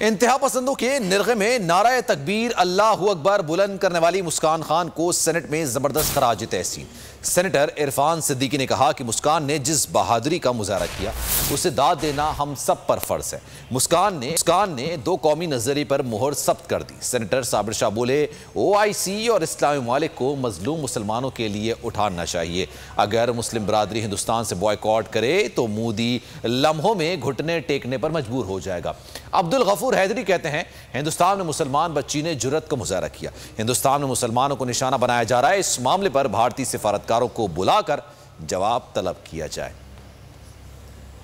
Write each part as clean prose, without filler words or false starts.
انتہا پسندوں کے نرغے میں نعرہ تکبیر اللہ اکبر بلند کرنے والی مسکان خان کو سینٹ میں زبردست خراج تحسین۔ سینیٹر عرفان صدیقی نے کہا کہ مسکان نے جس بہادری کا مظاہرہ کیا اسے داد دینا ہم سب پر فرض ہے۔ مسکان نے 2 قومی نظریے پر مہر ثبت کر دی۔ سینیٹر صابر شاہ بولے OIC اور اسلامی ممالک کو مظلوم مسلمانوں کے لیے اٹھانا چاہیے۔ اگر مسلم برادری ہندوستان سے بوائیکاٹ کرے تو مودی لمحوں میں گھٹنے ٹیکنے پر مجبور ہو جائے گا۔ عبدالغفور حیدری کہتے ہیں ہندوستان میں مسلمان بچی نے جرأت کا مظاہرہ کیا۔ ہندوستان میں مسلمانوں کو نشانہ بنایا جا رہا ہے، اس معاملے پر بھارتی سفارتکاروں کو بلا کر جواب طلب کیا جائے۔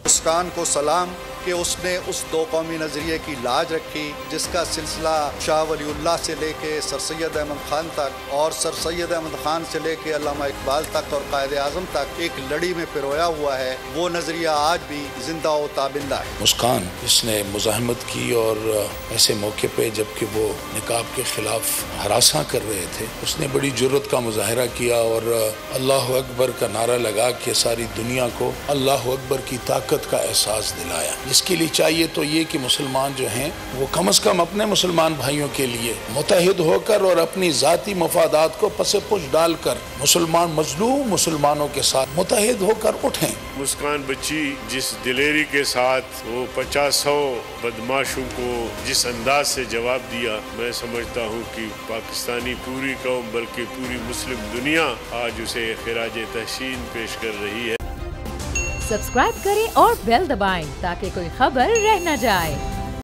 مسکان کو سلام کہ اس نے اس 2 قومی نظریے کی لاج رکھی جس کا سلسلہ شاہ ولی اللہ سے لے کے سر سید احمد خان تک اور سر سید احمد خان سے لے کے علامہ اقبال تک اور قائد اعظم تک ایک لڑی میں پرویا ہوا ہے۔ وہ نظریہ آج بھی زندہ و تابندہ ہے۔ مسکان اس نے مزاحمت کی اور ایسے موقع پہ جبکہ وہ نقاب کے خلاف ہراساں کر رہے تھے اس نے بڑی جرأت کا مظاہرہ کیا اور اللہ اکبر کا نعرہ لگا کے ساری دنیا کو اللہ اکبر کی طاقت کا احساس دلایا۔ اس کے لیے چاہیے تو یہ کہ مسلمان جو ہیں وہ کم از کم اپنے مسلمان بھائیوں کے لیے متحد ہو کر اور اپنی ذاتی مفادات کو پس پش ڈال کر مظلوم مسلمانوں کے ساتھ متحد ہو کر اٹھیں۔ مسکان بچی جس دلیری کے ساتھ وہ 50 بدماشوں کو جس انداز سے جواب دیا، میں سمجھتا ہوں کہ پاکستانی پوری قوم بلکہ پوری مسلم دنیا آج اسے خراج تحسین پیش کر رہی ہے۔ سبسکرائب کریں اور بیل دبائیں تاکہ کوئی خبر رہ نہ جائے۔